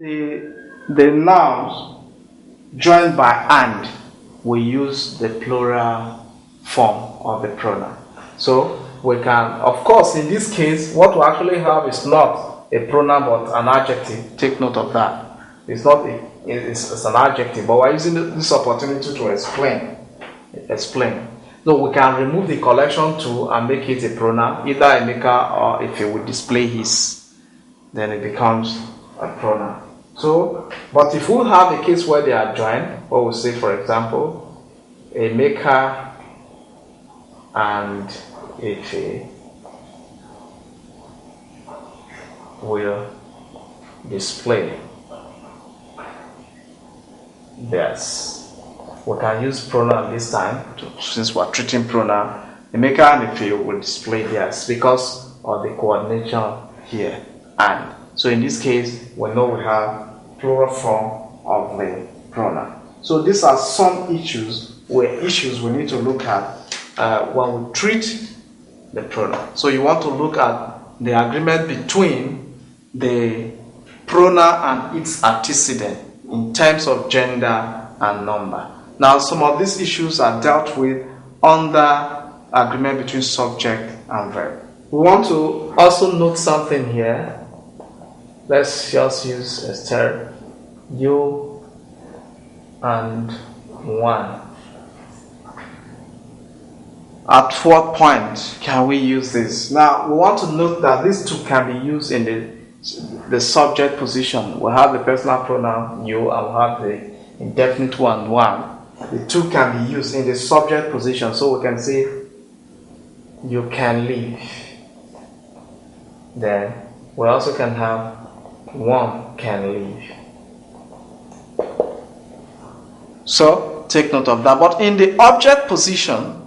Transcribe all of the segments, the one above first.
The nouns joined by and, we use the plural form of the pronoun. So we can, of course, in this case, what we actually have is not a pronoun but an adjective. Take note of that. It's not it's an adjective, but we're using this opportunity to explain. So we can remove the collection to and make it a pronoun, either a maker or if it would display his, then it becomes a pronoun. So, but if we have a case where they are joined, what we say, for example, a maker and a fee will display this. We can use pronoun this time since we're treating pronoun. The maker and the fee will display theirs because of the coordination here. And so in this case, we know we have plural form of the pronoun. So these are some issues we need to look at when we treat the pronoun. So you want to look at the agreement between the pronoun and its antecedent in terms of gender and number. Now, some of these issues are dealt with under agreement between subject and verb. We want to also note something here. Let's just use a term, you and one. At what point can we use this? Now, we want to note that these two can be used in the subject position. We have the personal pronoun you and we have the indefinite one. The two can be used in the subject position. So we can say, you can leave. Then we also can have one can leave. So take note of that. But in the object position,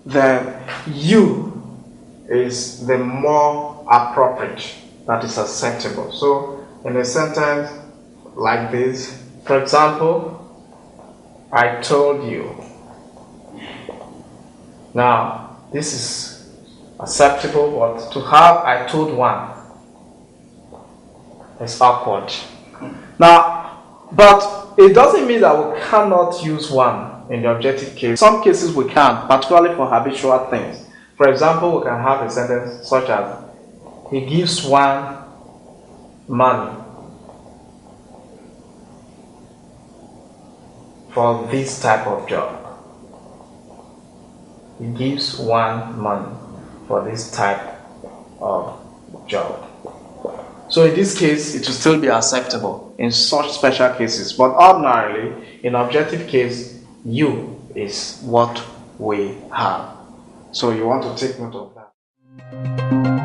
then you is the more appropriate, that is acceptable. So in a sentence like this, for example, I told you. Now this is acceptable, but to have I told one is awkward. Now, but it doesn't mean that we cannot use one in the objective case. Some cases we can, particularly for habitual things. For example, we can have a sentence such as, he gives one money for this type of job. He gives one money for this type of job. So in this case, it will still be acceptable in such special cases. But ordinarily, in objective case, you is what we have. So you want to take note of that.